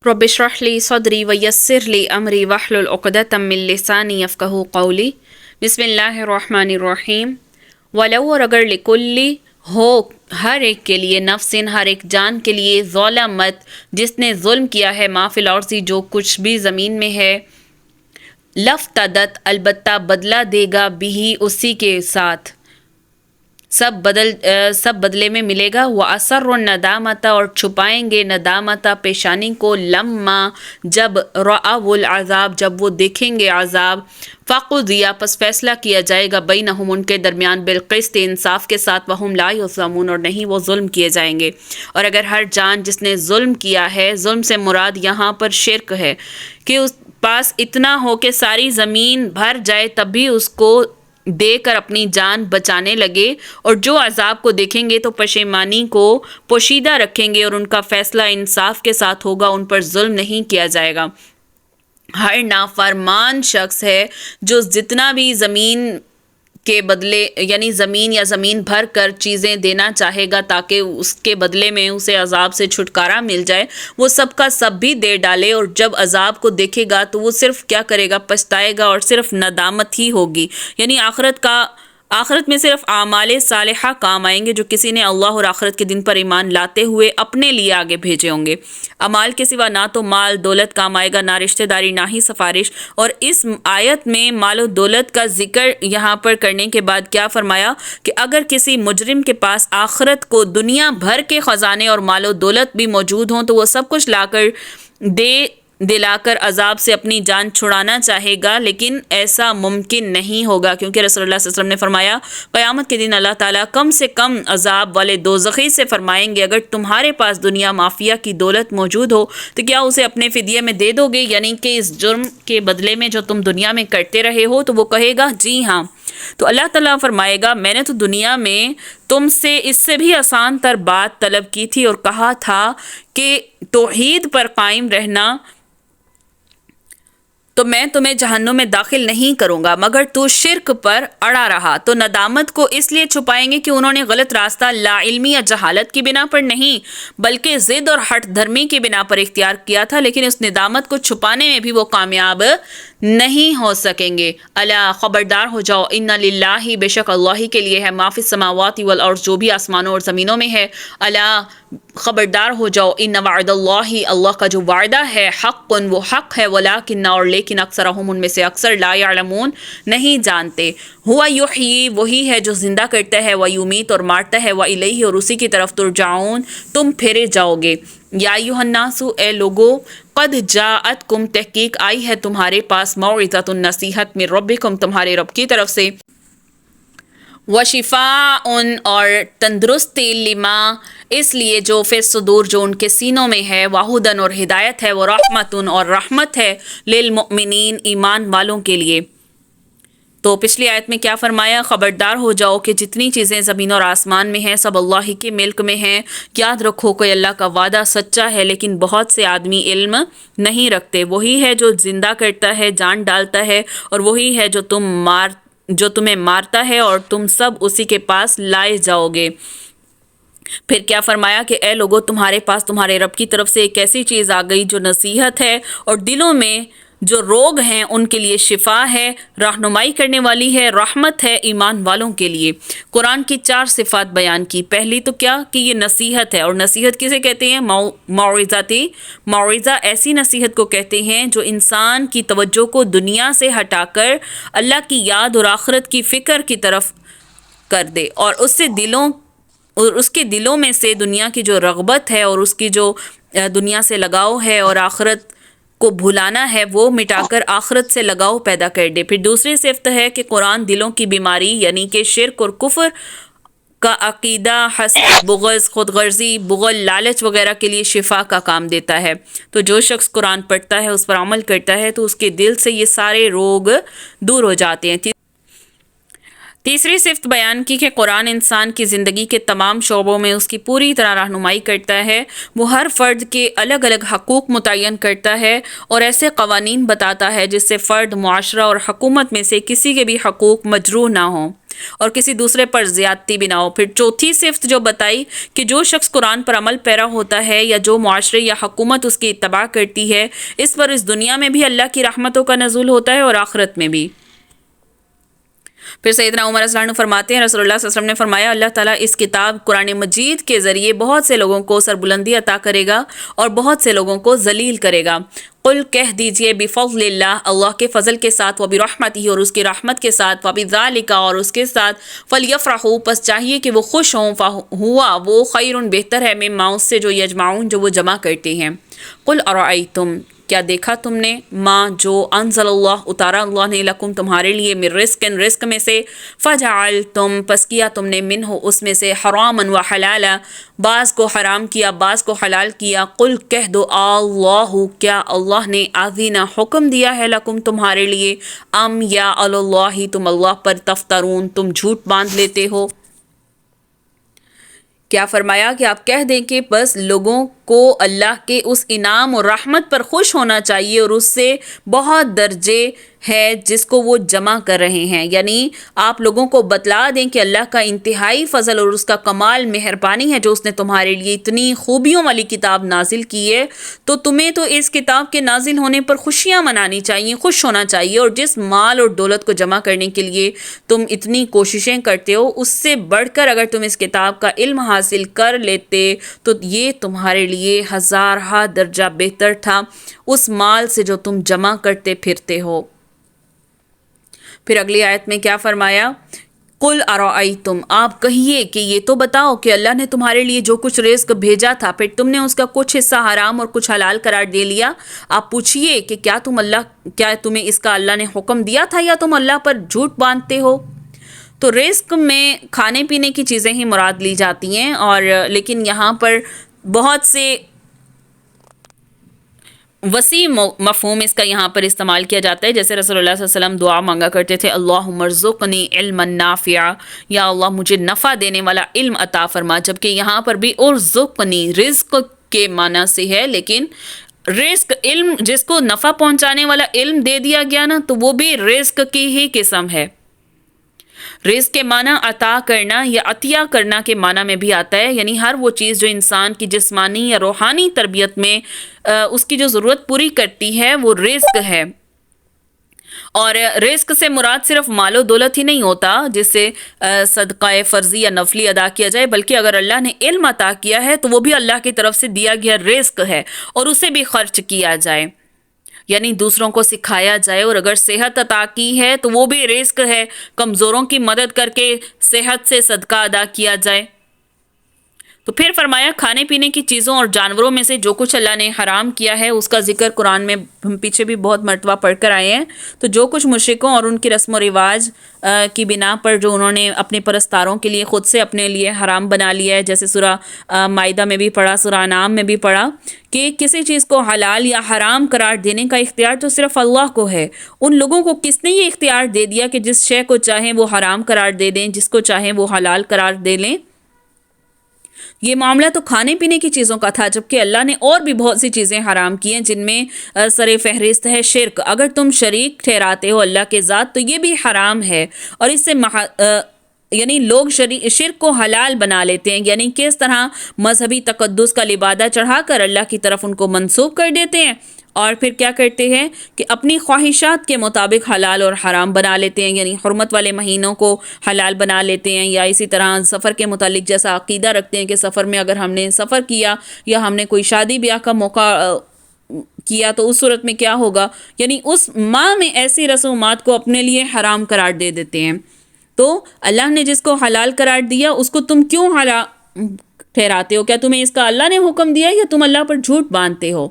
رب اشرح لی صدری ویسر لی امری واحلل عقدۃ من لسانی یفقہوا قولی۔ بسم اللہ الرحمن الرحیم۔ ولو، اور اگر لکلی ہو ہر ایک کے لیے، نفسن ہر ایک جان کے لیے، ظلمت جس نے ظلم کیا ہے، ما فی الارض جو کچھ بھی زمین میں ہے، لفتدت البتہ بدلہ دے گا بھی اسی کے ساتھ، سب بدلے میں ملے گا۔ وَأَسَرُّ النَّدَامَةَ، اور چھپائیں گے ندامت پیشانی کو، لما جب رأوا العذاب جب وہ دیکھیں گے عذاب، فَقُضِیَ پس فیصلہ کیا جائے گا، بینہم ان کے درمیان، بالقسط انصاف کے ساتھ، وَهُمْ لَا يُظْلَمُونَ اور نہیں وہ ظلم کیے جائیں گے۔ اور اگر ہر جان جس نے ظلم کیا ہے، ظلم سے مراد یہاں پر شرک ہے، کہ اس پاس اتنا ہو کہ ساری زمین بھر جائے تب بھی اس کو دے کر اپنی جان بچانے لگے، اور جو عذاب کو دیکھیں گے تو پشیمانی کو پوشیدہ رکھیں گے، اور ان کا فیصلہ انصاف کے ساتھ ہوگا، ان پر ظلم نہیں کیا جائے گا۔ ہر نافرمان شخص ہے جو جتنا بھی زمین کے بدلے، یعنی زمین یا زمین بھر کر چیزیں دینا چاہے گا تاکہ اس کے بدلے میں اسے عذاب سے چھٹکارا مل جائے، وہ سب کا سب بھی دے ڈالے، اور جب عذاب کو دیکھے گا تو وہ صرف کیا کرے گا، پچھتائے گا، اور صرف ندامت ہی ہوگی۔ یعنی آخرت میں صرف اعمال صالحہ کام آئیں گے جو کسی نے اللہ اور آخرت کے دن پر ایمان لاتے ہوئے اپنے لیے آگے بھیجے ہوں گے۔ اعمال کے سوا نہ تو مال دولت کام آئے گا، نہ رشتہ داری، نہ ہی سفارش۔ اور اس آیت میں مال و دولت کا ذکر یہاں پر کرنے کے بعد کیا فرمایا کہ اگر کسی مجرم کے پاس آخرت کو دنیا بھر کے خزانے اور مال و دولت بھی موجود ہوں تو وہ سب کچھ لا کر دلا کر عذاب سے اپنی جان چھڑانا چاہے گا، لیکن ایسا ممکن نہیں ہوگا، کیونکہ رسول اللہ صلی اللہ علیہ وسلم نے فرمایا قیامت کے دن اللہ تعالیٰ کم سے کم عذاب والے دوزخی سے فرمائیں گے، اگر تمہارے پاس دنیا مافیا کی دولت موجود ہو تو کیا اسے اپنے فدیے میں دے دو گے، یعنی کہ اس جرم کے بدلے میں جو تم دنیا میں کرتے رہے ہو؟ تو وہ کہے گا جی ہاں۔ تو اللہ تعالیٰ فرمائے گا میں نے تو دنیا میں تم سے اس سے بھی آسان تر بات طلب کی تھی، اور کہا تھا کہ توحید پر قائم رہنا، تو میں تمہیں جہنم میں داخل نہیں کروں گا، مگر تو شرک پر اڑا رہا۔ تو ندامت کو اس لیے چھپائیں گے کہ انہوں نے غلط راستہ لا علمی یا جہالت کی بنا پر نہیں بلکہ ضد اور ہٹ دھرمی کی بنا پر اختیار کیا تھا، لیکن اس ندامت کو چھپانے میں بھی وہ کامیاب نہیں ہو سکیں گے۔ الا، خبردار ہو جاؤ، ان للہ، بے شک اللہ ہی کے لیے ہے، ما فی السماوات والارض جو بھی آسمانوں اور زمینوں میں ہے، الا خبردار ہو جاؤ، ان وعد اللہ، اللہ کا جو وعدہ ہے، حق وہ حق ہے، ولکن اور لیکن اکثرہم ان میں سے اکثر لا یعلمون نہیں جانتے۔ ہوا یحیی، وہی ہے جو زندہ کرتا ہے، ویمیت اور مارتا ہے، والیہ اور اسی کی طرف ترجعون تم پھیرے جاؤ گے۔ یا ایھا الناس، اے لوگو، قد جاءتکم تحقیق آئی ہے تمہارے پاس، موعظۃ نصیحت، من ربکم تمہارے رب کی طرف سے، وشفاء اور تندرستی، لما اس لیے جو فی الصدور جو ان کے سینوں میں ہے، وہدن اور ہدایت ہے، ورحمت اور رحمت ہے، للمؤمنین ایمان والوں کے لیے۔ تو پچھلی آیت میں کیا فرمایا؟ خبردار ہو جاؤ کہ جتنی چیزیں زمین اور آسمان میں ہیں سب اللہ ہی کے ملک میں ہیں۔ یاد رکھو کہ اللہ کا وعدہ سچا ہے، لیکن بہت سے آدمی علم نہیں رکھتے۔ وہی ہے جو زندہ کرتا ہے، جان ڈالتا ہے، اور وہی ہے جو تمہیں مارتا ہے، اور تم سب اسی کے پاس لائے جاؤ گے۔ پھر کیا فرمایا کہ اے لوگو، تمہارے پاس تمہارے رب کی طرف سے ایک ایسی چیز آ گئی جو نصیحت ہے، اور دلوں میں جو روگ ہیں ان کے لیے شفا ہے، رہنمائی کرنے والی ہے، رحمت ہے ایمان والوں کے لیے۔ قرآن کی 4 صفات بیان کی۔ پہلی تو کیا کہ یہ نصیحت ہے، اور نصیحت کسے کہتے ہیں؟ موعظتی، موعظہ ایسی نصیحت کو کہتے ہیں جو انسان کی توجہ کو دنیا سے ہٹا کر اللہ کی یاد اور آخرت کی فکر کی طرف کر دے، اور اس کے دلوں میں سے دنیا کی جو رغبت ہے اور اس کی جو دنیا سے لگاؤ ہے اور آخرت کو بھلانا ہے وہ مٹا کر آخرت سے لگاؤ پیدا کر دے۔ پھر دوسری صفت ہے کہ قرآن دلوں کی بیماری، یعنی کہ شرک اور کفر کا عقیدہ، حسد، بغض، خود غرضی، بغل، لالچ وغیرہ کے لیے شفا کا کام دیتا ہے۔ تو جو شخص قرآن پڑھتا ہے، اس پر عمل کرتا ہے، تو اس کے دل سے یہ سارے روگ دور ہو جاتے ہیں۔ تیسری صفت بیان کی کہ قرآن انسان کی زندگی کے تمام شعبوں میں اس کی پوری طرح رہنمائی کرتا ہے، وہ ہر فرد کے الگ الگ حقوق متعین کرتا ہے اور ایسے قوانین بتاتا ہے جس سے فرد، معاشرہ اور حکومت میں سے کسی کے بھی حقوق مجروح نہ ہوں۔ اور کسی دوسرے پر زیادتی بھی نہ ہو۔ پھر چوتھی صفت جو بتائی کہ جو شخص قرآن پر عمل پیرا ہوتا ہے یا جو معاشرے یا حکومت اس کی اتباع کرتی ہے، اس پر اس دنیا میں بھی اللہ کی رحمتوں کا نزول ہوتا ہے اور آخرت میں بھی۔ پھر سیدنا عمر رضی اللہ عنہ فرماتے ہیں رسول اللہ صلی اللہ علیہ وسلم نے فرمایا اللہ تعالیٰ اس کتاب قرآن مجید کے ذریعے بہت سے لوگوں کو سربلندی عطا کرے گا اور بہت سے لوگوں کو ذلیل کرے گا۔ قل کہہ دیجئے بفضل اللہ، اللہ کے فضل کے ساتھ، وبرحمتہ اور اس کی رحمت کے ساتھ، وبذالک اور اس کے ساتھ، فلیفرحوا پس چاہیے کہ وہ خوش ہوں، ہوا وہ خیر بہتر ہے مما اس سے جو یجمعون جو وہ جمع کرتے ہیں۔ قل ارأیتم کیا دیکھا تم نے، ماں جو انزل اللہ اتارا اللہ نے لکم تمہارے لیے، من رزق رزق میں سے، فجعلتم پس کیا تم نے، منہ اس میں سے، حراما و حلالا بعض کو حرام کیا بعض کو حلال کیا۔ قل کہہ دو اللہ کیا اللہ نے اذن حکم دیا ہے لکم تمہارے لیے، ام یا اللہ تم اللہ پر تفترون تم جھوٹ باندھ لیتے ہو۔ کیا فرمایا کہ آپ کہہ دیں کہ بس لوگوں کو اللہ کے اس انعام اور رحمت پر خوش ہونا چاہیے اور اس سے بہت درجے ہے جس کو وہ جمع کر رہے ہیں، یعنی آپ لوگوں کو بتلا دیں کہ اللہ کا انتہائی فضل اور اس کا کمال مہربانی ہے جو اس نے تمہارے لیے اتنی خوبیوں والی کتاب نازل کی ہے، تو تمہیں تو اس کتاب کے نازل ہونے پر خوشیاں منانی چاہیے، خوش ہونا چاہیے، اور جس مال اور دولت کو جمع کرنے کے لیے تم اتنی کوششیں کرتے ہو اس سے بڑھ کر اگر تم اس کتاب کا علم حاصل کر لیتے تو یہ تمہارے لیے ہزارہا درجہ بہتر تھا اس مال سے جو تم جمع کرتے پھرتے ہو۔ پھر اگلی آیت میں کیا فرمایا، قل ارأیتم آپ کہیے کہ یہ تو بتاؤ کہ اللہ نے تمہارے لیے جو کچھ رزق بھیجا تھا پھر تم نے اس کا کچھ حصہ حرام اور کچھ حلال قرار دے لیا، آپ پوچھئے کہ کیا تمہیں اس کا اللہ نے حکم دیا تھا یا تم اللہ پر جھوٹ باندھتے ہو۔ تو رزق میں کھانے پینے کی چیزیں ہی مراد لی جاتی ہیں، اور لیکن یہاں پر بہت سے وسیع مفہوم اس کا یہاں پر استعمال کیا جاتا ہے، جیسے رسول اللہ صلی اللہ علیہ وسلم دعا مانگا کرتے تھے، اللہم ارزقنی علما نافعا، یا اللہ مجھے نفع دینے والا علم عطا فرما، جبکہ یہاں پر بھی ارزقنی رزق کے معنی سے ہے، لیکن رزق علم جس کو نفع پہنچانے والا علم دے دیا گیا نا تو وہ بھی رزق کی ہی قسم ہے۔ رزق کے معنی عطا کرنا یا عطیہ کرنا کے معنی میں بھی آتا ہے، یعنی ہر وہ چیز جو انسان کی جسمانی یا روحانی تربیت میں اس کی جو ضرورت پوری کرتی ہے وہ رزق ہے۔ اور رزق سے مراد صرف مال و دولت ہی نہیں ہوتا جس سے صدقہ فرضی یا نفلی ادا کیا جائے، بلکہ اگر اللہ نے علم عطا کیا ہے تو وہ بھی اللہ کی طرف سے دیا گیا رزق ہے اور اسے بھی خرچ کیا جائے، یعنی دوسروں کو سکھایا جائے، اور اگر صحت عطا کی ہے تو وہ بھی رزق ہے، کمزوروں کی مدد کر کے صحت سے صدقہ ادا کیا جائے۔ تو پھر فرمایا کھانے پینے کی چیزوں اور جانوروں میں سے جو کچھ اللہ نے حرام کیا ہے اس کا ذکر قرآن میں ہم پیچھے بھی بہت مرتبہ پڑھ کر آئے ہیں، تو جو کچھ مشرکوں اور ان کی رسم و رواج کی بنا پر جو انہوں نے اپنے پرستاروں کے لیے خود سے اپنے لیے حرام بنا لیا ہے، جیسے سورہ مائدہ میں بھی پڑھا، سورہ انعام میں بھی پڑھا کہ کسی چیز کو حلال یا حرام قرار دینے کا اختیار تو صرف اللہ کو ہے۔ ان لوگوں کو کس نے یہ اختیار دے دیا کہ جس شے کو چاہیں وہ حرام قرار دے دیں، جس کو چاہیں وہ حلال قرار دے لیں؟ یہ معاملہ تو کھانے پینے کی چیزوں کا تھا، جبکہ اللہ نے اور بھی بہت سی چیزیں حرام کی ہیں جن میں سر فہرست ہے شرک۔ اگر تم شریک ٹھہراتے ہو اللہ کے ذات تو یہ بھی حرام ہے، اور اس سے یعنی لوگ شرک کو حلال بنا لیتے ہیں، یعنی کس طرح مذہبی تقدس کا لبادہ چڑھا کر اللہ کی طرف ان کو منسوب کر دیتے ہیں، اور پھر کیا کرتے ہیں کہ اپنی خواہشات کے مطابق حلال اور حرام بنا لیتے ہیں، یعنی حرمت والے مہینوں کو حلال بنا لیتے ہیں، یا اسی طرح سفر کے متعلق جیسا عقیدہ رکھتے ہیں کہ سفر میں اگر ہم نے سفر کیا یا ہم نے کوئی شادی بیاہ کا موقع کیا تو اس صورت میں کیا ہوگا، یعنی اس ماہ میں ایسی رسومات کو اپنے لیے حرام قرار دے دیتے ہیں۔ تو اللہ نے جس کو حلال قرار دیا اس کو تم کیوں حرام ٹھہراتے ہو؟ کیا تمہیں اس کا اللہ نے حکم دیا یا تم اللہ پر جھوٹ باندھتے ہو؟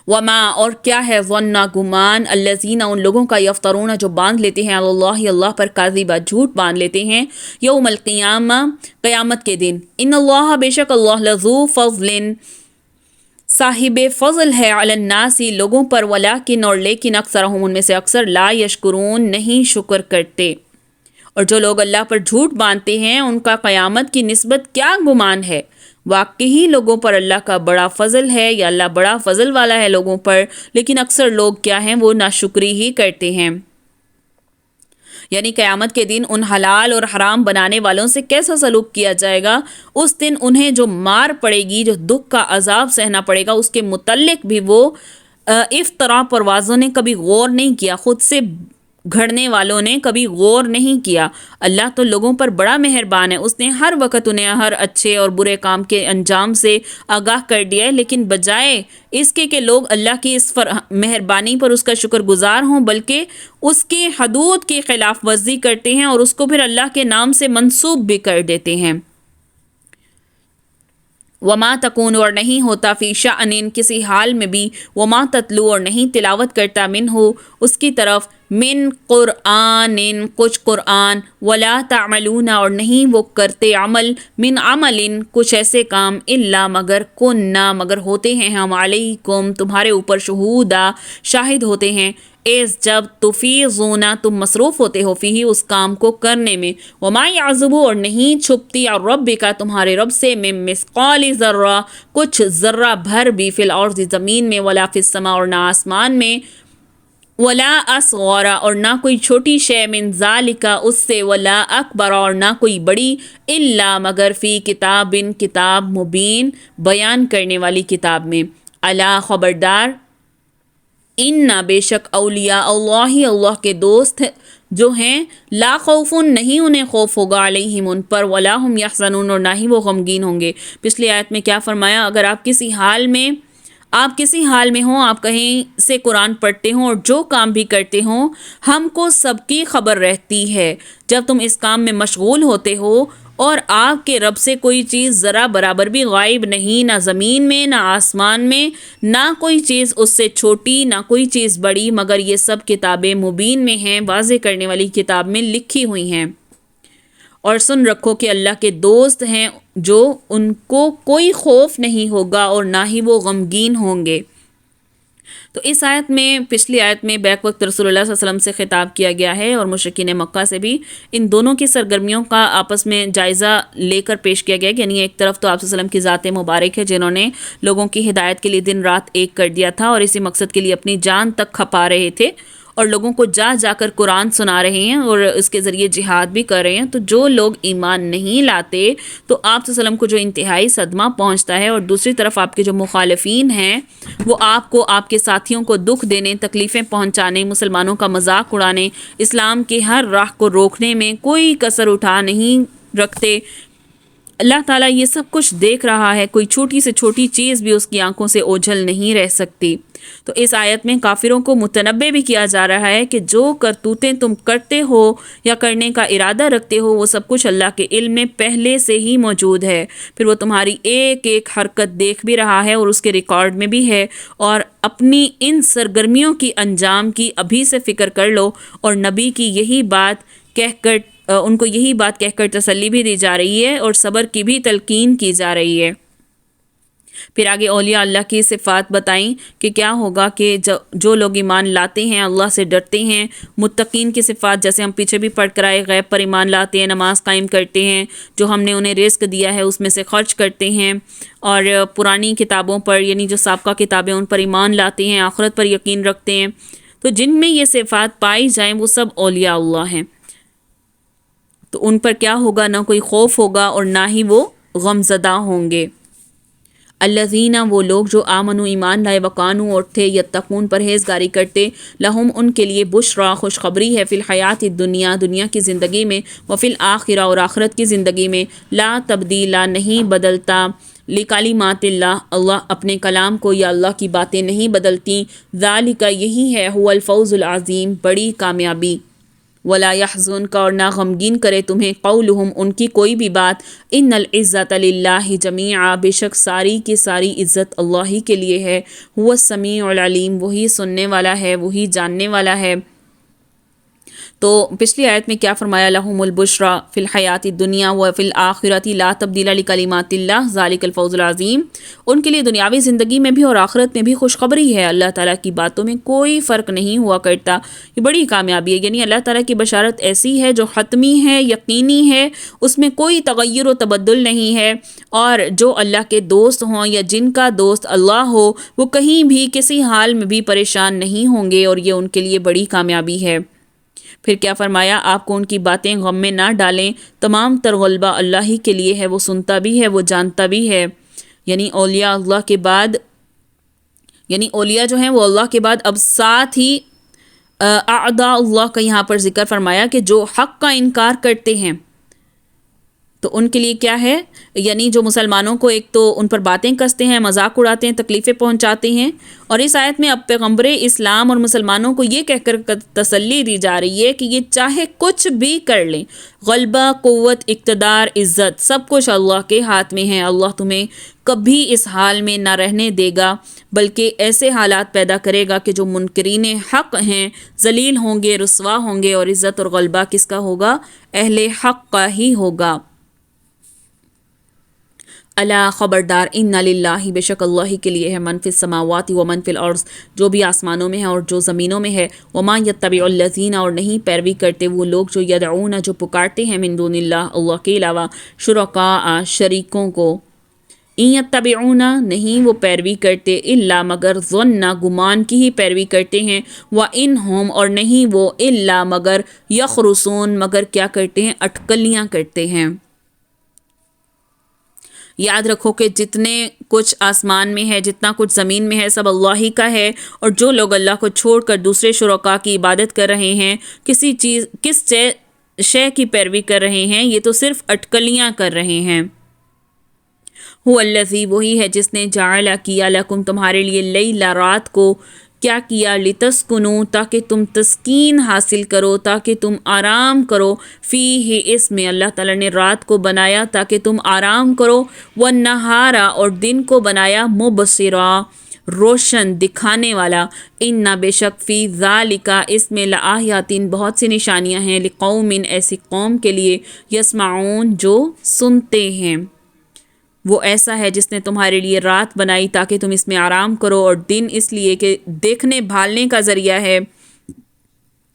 وما اور کیا ہے ظن گمان الذین ان لوگوں کا یفترون جو باندھ لیتے ہیں اللہ پر کاذبا جھوٹ باندھ لیتے ہیں یوم القیامہ قیامت کے دن، ان اللہ بے شک اللہ لذو فضل صاحب فضل ہے علی الناس لوگوں پر، ولیکن اور لیکن اکثرہم ان میں سے اکثر لا یشکرون نہیں شکر کرتے۔ اور جو لوگ اللہ پر جھوٹ باندھتے ہیں ان کا قیامت کی نسبت کیا گمان ہے، واقعی لوگوں پر اللہ کا بڑا فضل ہے یا اللہ بڑا فضل والا ہے لوگوں پر، لیکن اکثر لوگ کیا ہیں وہ ناشکری ہی کرتے ہیں۔ یعنی قیامت کے دن ان حلال اور حرام بنانے والوں سے کیسا سلوک کیا جائے گا. اس دن انہیں جو مار پڑے گی، جو دکھ کا عذاب سہنا پڑے گا، اس کے متعلق بھی وہ افطرا پروازوں نے کبھی غور نہیں کیا، خود سے گھڑنے والوں نے کبھی غور نہیں کیا. اللہ تو لوگوں پر بڑا مہربان ہے، اس نے ہر وقت انہیں ہر اچھے اور برے کام کے انجام سے آگاہ کر دیا ہے، لیکن بجائے اس کے کہ لوگ اللہ کی اس مہربانی پر اس کا شکر گزار ہوں، بلکہ اس کے حدود کی خلاف ورزی کرتے ہیں اور اس کو پھر اللہ کے نام سے منسوب بھی کر دیتے ہیں. وما تکون، اور نہیں ہوتا، فی شأن، کسی حال میں بھی، وما تتلو، اور نہیں تلاوت کرتا، منہ، اس کی طرف، من قرآن، کچھ قرآن، ولا تعملون، اور نہیں وہ کرتے عمل، من عمل، کچھ ایسے کام، الا مگر، کننا، مگر ہوتے ہیں ہم، علیکم، تمہارے اوپر، شہودا، شاہد ہوتے ہیں، اس جب تفیضون، تم مصروف ہوتے ہو، فیہ، اس کام کو کرنے میں، وما یعزب، اور نہیں چھپتی، اور ربک، تمہارے رب سے، من مثقال ذرہ، کچھ ذرہ بھر بھی، فی الارض، زمین میں، ولا فی السماء، اور نہ آسمان میں، ولا اصغر، اور نہ کوئی چھوٹی شے، من ذالک، اس سے، ولا اکبر، اور نہ کوئی بڑی، الا مگر، فی کتاب، کتاب، مبین، بیان کرنے والی کتاب میں. الا، خبردار، ان، بے شک، اولیاء اللہ، اللہ کے دوست جو ہیں، لا خوف، نہیں انہیں خوف ہوگا، علیہم، ان پر، ولا ہم یحزنون، اور نہ ہی وہ غمگین ہوں گے. پچھلی آیت میں کیا فرمایا؟ اگر آپ کسی حال میں ہوں، آپ کہیں سے قرآن پڑھتے ہوں اور جو کام بھی کرتے ہوں، ہم کو سب کی خبر رہتی ہے. جب تم اس کام میں مشغول ہوتے ہو اور آپ کے رب سے کوئی چیز ذرا برابر بھی غائب نہیں، نہ زمین میں، نہ آسمان میں، نہ کوئی چیز اس سے چھوٹی، نہ کوئی چیز بڑی، مگر یہ سب کتابیں مبین میں ہیں، واضح کرنے والی کتاب میں لکھی ہوئی ہیں. اور سن رکھو کہ اللہ کے دوست ہیں جو ان کو کوئی خوف نہیں ہوگا اور نہ ہی وہ غمگین ہوں گے. تو اس آیت میں، پچھلی آیت میں بیک وقت رسول اللہ صلی اللہ علیہ وسلم سے خطاب کیا گیا ہے اور مشرکین مکہ سے بھی. ان دونوں کی سرگرمیوں کا آپس میں جائزہ لے کر پیش کیا گیا. یعنی ایک طرف تو آپ صلی اللہ علیہ وسلم کی ذات مبارک ہے جنہوں نے لوگوں کی ہدایت کے لیے دن رات ایک کر دیا تھا اور اسی مقصد کے لیے اپنی جان تک کھپا رہے تھے اور لوگوں کو جا جا کر قرآن سنا رہے ہیں اور اس کے ذریعے جہاد بھی کر رہے ہیں. تو جو لوگ ایمان نہیں لاتے تو آپ صلی اللہ علیہ وسلم کو جو انتہائی صدمہ پہنچتا ہے، اور دوسری طرف آپ کے جو مخالفین ہیں وہ آپ کو، آپ کے ساتھیوں کو دکھ دینے، تکلیفیں پہنچانے، مسلمانوں کا مذاق اڑانے، اسلام کی ہر راہ کو روکنے میں کوئی کسر اٹھا نہیں رکھتے. اللہ تعالیٰ یہ سب کچھ دیکھ رہا ہے، کوئی چھوٹی سے چھوٹی چیز بھی اس کی آنکھوں سے اوجھل نہیں رہ سکتی. تو اس آیت میں کافروں کو متنبہ بھی کیا جا رہا ہے کہ جو کرتوتیں تم کرتے ہو یا کرنے کا ارادہ رکھتے ہو وہ سب کچھ اللہ کے علم میں پہلے سے ہی موجود ہے. پھر وہ تمہاری ایک ایک حرکت دیکھ بھی رہا ہے اور اس کے ریکارڈ میں بھی ہے. اور اپنی ان سرگرمیوں کی انجام کی ابھی سے فکر کر لو. اور نبی کی یہی بات کہہ کر، ان کو یہی بات کہہ کر تسلی بھی دی جا رہی ہے اور صبر کی بھی تلقین کی جا رہی ہے. پھر آگے اولیاء اللہ کی صفات بتائیں کہ کیا ہوگا کہ جو لوگ ایمان لاتے ہیں، اللہ سے ڈرتے ہیں. متقین کی صفات جیسے ہم پیچھے بھی پڑھ کر آئے، غیب پر ایمان لاتے ہیں، نماز قائم کرتے ہیں، جو ہم نے انہیں رزق دیا ہے اس میں سے خرچ کرتے ہیں، اور پرانی کتابوں پر یعنی جو سابقہ کتابیں ان پر ایمان لاتے ہیں، آخرت پر یقین رکھتے ہیں. تو جن میں یہ صفات پائی جائیں وہ سب اولیاء اللہ ہیں. تو ان پر کیا ہوگا؟ نہ کوئی خوف ہوگا اور نہ ہی وہ غمزدہ ہوں گے. الذین، وہ لوگ جو آمنوا، ایمان لائے، وکانوا، اور تھے، یتقون، پرہیزگاری کرتے، لہم، ان کے لیے، بشرا، خوشخبری ہے، فی الحیات الدنیا، دنیا کی زندگی میں، وفی الآخرہ، اور آخرت کی زندگی میں، لا تبدیل، نہیں بدلتا، لکلمات اللہ، اللہ اپنے کلام کو یا اللہ کی باتیں نہیں بدلتی، ذالک، یہی ہے، هو الفوز العظیم، بڑی کامیابی. ولا يحزنک، اور نہ غمگین کرے تمہیں، قولہم، ان کی کوئی بھی بات، ان العزت للہ جمیعا، بے شک ساری کی ساری عزت اللہ ہی کے لیے ہے، هو السمیع العلیم، وہی سننے والا ہے، وہی جاننے والا ہے. تو پچھلی آیت میں کیا فرمایا؟ لہم البشرا فی الحیات الدنیا وفی الآخرۃ لا تبدیل لکلمات اللہ ذالک الفوز العظیم. ان کے لیے دنیاوی زندگی میں بھی اور آخرت میں بھی خوشخبری ہے. اللہ تعالیٰ کی باتوں میں کوئی فرق نہیں ہوا کرتا. یہ بڑی کامیابی ہے. یعنی اللہ تعالیٰ کی بشارت ایسی ہے جو حتمی ہے، یقینی ہے، اس میں کوئی تغیر و تبدل نہیں ہے. اور جو اللہ کے دوست ہوں یا جن کا دوست اللہ ہو وہ کہیں بھی کسی حال میں بھی پریشان نہیں ہوں گے، اور یہ ان کے لیے بڑی کامیابی ہے. پھر کیا فرمایا، آپ کو ان کی باتیں غم میں نہ ڈالیں، تمام تر غلبہ اللہ ہی کے لیے ہے، وہ سنتا بھی ہے، وہ جانتا بھی ہے۔ یعنی اولیاء اللہ کے بعد، یعنی اولیاء جو ہیں وہ اللہ کے بعد اب ساتھ ہی اعداء اللہ کا یہاں پر ذکر فرمایا کہ جو حق کا انکار کرتے ہیں، تو ان کے لیے کیا ہے، یعنی جو مسلمانوں کو ایک تو ان پر باتیں کستے ہیں، مذاق اڑاتے ہیں، تکلیفیں پہنچاتے ہیں، اور اس آیت میں اب پیغمبر اسلام اور مسلمانوں کو یہ کہہ کر تسلی دی جا رہی ہے کہ یہ چاہے کچھ بھی کر لیں، غلبہ، قوت، اقتدار، عزت، سب کچھ اللہ کے ہاتھ میں ہے۔ اللہ تمہیں کبھی اس حال میں نہ رہنے دے گا، بلکہ ایسے حالات پیدا کرے گا کہ جو منکرین حق ہیں ذلیل ہوں گے، رسوا ہوں گے، اور عزت اور غلبہ کس کا ہوگا؟ اہل حق کا ہی ہوگا۔ الا خبردار، ان للہ، بے شک اللہ کے لیے ہے، من فی السماوات و من فی الارض، جو بھی آسمانوں میں ہے اور جو زمینوں میں ہے، وما یتبع الذین، اور نہیں پیروی کرتے وہ لوگ جو یدعون، جو پکارتے ہیں، من دون اللہ، اللہ کے علاوہ، شرکاء، شریکوں کو، ان یتبعون، نہیں وہ پیروی کرتے، الا مگر ظن، گمان کی ہی پیروی کرتے ہیں، وانہم، اور نہیں وہ، الا مگر یخرصون، مگر کیا کرتے ہیں؟ اٹکلیاں کرتے ہیں۔ یاد رکھو کہ جتنے کچھ آسمان میں ہے، جتنا کچھ زمین میں ہے، سب اللہ ہی کا ہے، اور جو لوگ اللہ کو چھوڑ کر دوسرے شرکاء کی عبادت کر رہے ہیں، کس شے کی پیروی کر رہے ہیں، یہ تو صرف اٹکلیاں کر رہے ہیں۔ هو الذی، وہی ہے جس نے جعل کیا، لکم تمہارے لیے، لیل، رات کو، کیا کیا؟ لتسکنوا، تاکہ تم تسکین حاصل کرو، تاکہ تم آرام کرو، فیہ، اس میں اللہ تعالیٰ نے رات کو بنایا تاکہ تم آرام کرو، والنہار، اور دن کو بنایا، مبصرا، روشن، دکھانے والا، ان، بے شک، فی ذالک، اس میں، لآیات، بہت سی نشانیاں ہیں، لقوم، ایسی قوم کے لیے، یسمعون، جو سنتے ہیں۔ وہ ایسا ہے جس نے تمہارے لیے رات بنائی تاکہ تم اس میں آرام کرو، اور دن اس لیے کہ دیکھنے بھالنے کا ذریعہ ہے،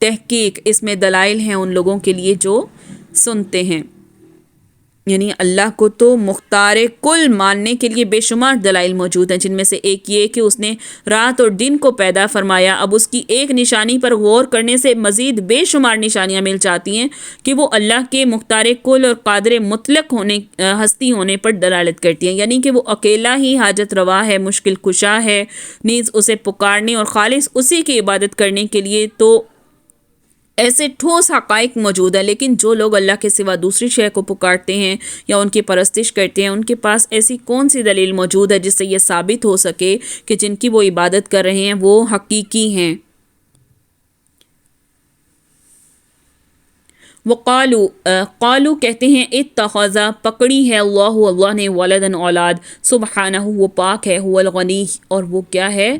تحقیق، اس میں دلائل ہیں ان لوگوں کے لیے جو سنتے ہیں۔ یعنی اللہ کو تو مختار کل ماننے کے لیے بے شمار دلائل موجود ہیں، جن میں سے ایک یہ کہ اس نے رات اور دن کو پیدا فرمایا۔ اب اس کی ایک نشانی پر غور کرنے سے مزید بے شمار نشانیاں مل جاتی ہیں کہ وہ اللہ کے مختار کل اور قادر مطلق ہونے، ہستی ہونے پر دلالت کرتی ہیں، یعنی کہ وہ اکیلا ہی حاجت روا ہے، مشکل کشا ہے، نیز اسے پکارنے اور خالص اسی کی عبادت کرنے کے لیے تو ایسے ٹھوس حقائق موجود ہیں۔ لیکن جو لوگ اللہ کے سوا دوسری شے کو پکارتے ہیں یا ان کی پرستش کرتے ہیں، ان کے پاس ایسی کون سی دلیل موجود ہے جس سے یہ ثابت ہو سکے کہ جن کی وہ عبادت کر رہے ہیں وہ حقیقی ہیں؟ قالو کہتے ہیں، اتخذ، پکڑی ہے، اللہ نے، ولدن، اولاد، سبحانہ، وہ پاک ہے، هو الغنی، اور وہ کیا ہے؟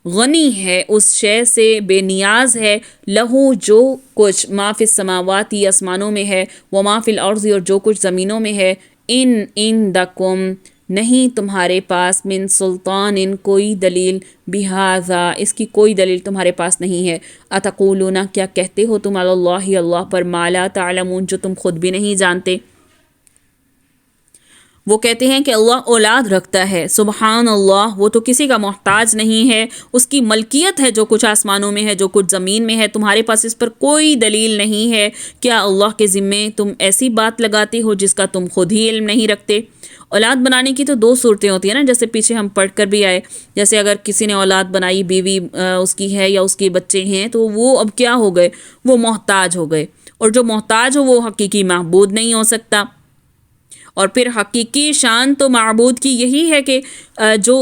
غنی ہے، اس شے سے بے نیاز ہے، لہو، جو کچھ، ما فی السماوات، آسمانوں میں ہے، وما فی الارض، اور جو کچھ زمینوں میں ہے، عندکم، نہیں تمہارے پاس، من سلطان، کوئی دلیل، بہذا، اس کی کوئی دلیل تمہارے پاس نہیں ہے، اتقولون، کیا کہتے ہو تم، علی اللہ، اللہ پر، ما لا تعلمون، جو تم خود بھی نہیں جانتے۔ وہ کہتے ہیں کہ اللہ اولاد رکھتا ہے، سبحان اللہ، وہ تو کسی کا محتاج نہیں ہے، اس کی ملکیت ہے جو کچھ آسمانوں میں ہے، جو کچھ زمین میں ہے، تمہارے پاس اس پر کوئی دلیل نہیں ہے۔ کیا اللہ کے ذمے تم ایسی بات لگاتے ہو جس کا تم خود ہی علم نہیں رکھتے؟ اولاد بنانے کی تو دو صورتیں ہوتی ہیں نا، جیسے پیچھے ہم پڑھ کر بھی آئے، جیسے اگر کسی نے اولاد بنائی، بیوی اس کی ہے یا اس کے بچے ہیں، تو وہ اب کیا ہو گئے؟ وہ محتاج ہو گئے، اور جو محتاج ہو وہ حقیقی معبود نہیں ہو سکتا۔ اور پھر حقیقی شان تو معبود کی یہی ہے کہ جو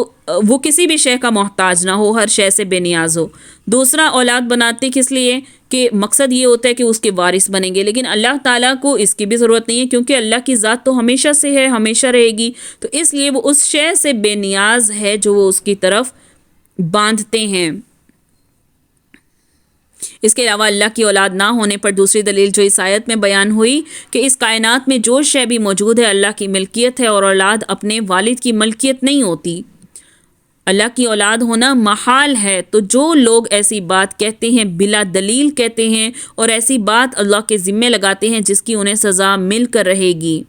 وہ کسی بھی شے کا محتاج نہ ہو، ہر شے سے بے نیاز ہو۔ دوسرا، اولاد بناتے کس لیے؟ کہ مقصد یہ ہوتا ہے کہ اس کے وارث بنیں گے، لیکن اللہ تعالیٰ کو اس کی بھی ضرورت نہیں ہے، کیونکہ اللہ کی ذات تو ہمیشہ سے ہے، ہمیشہ رہے گی، تو اس لیے وہ اس شے سے بے نیاز ہے جو وہ اس کی طرف باندھتے ہیں۔ اس کے علاوہ اللہ کی اولاد نہ ہونے پر دوسری دلیل جو اس آیت میں بیان ہوئی کہ اس کائنات میں جو شے بھی موجود ہے اللہ کی ملکیت ہے، اور اولاد اپنے والد کی ملکیت نہیں ہوتی، اللہ کی اولاد ہونا محال ہے۔ تو جو لوگ ایسی بات کہتے ہیں، بلا دلیل کہتے ہیں، اور ایسی بات اللہ کے ذمے لگاتے ہیں جس کی انہیں سزا مل کر رہے گی،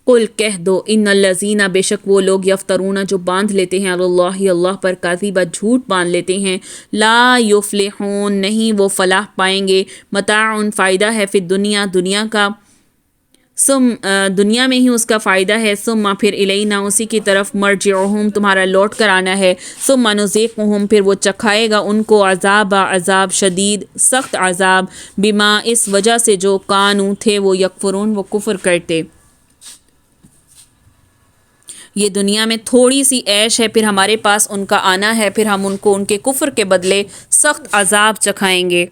قل کہہ دو ان الذین بے شک وہ لوگ یفترون جو باندھ لیتے ہیں اللہ پر کاذبہ جھوٹ باندھ لیتے ہیں لا یفلحون نہیں وہ فلاح پائیں گے متاع فائدہ ہے فی دنیا کا دنیا میں ہی اس کا فائدہ ہے ثم پھر الینا اسی کی طرف مرجعہم تمہارا لوٹ کر آنا ہے ثم نذیقہم پھر وہ چکھائے گا ان کو عذاب شدید سخت عذاب بما اس وجہ سے جو کانو تھے وہ یکفرون وہ کفر کرتے. یہ دنیا میں تھوڑی سی عیش ہے پھر ہمارے پاس ان کا آنا ہے پھر ہم ان کو ان کے کفر کے بدلے سخت عذاب چکھائیں گے.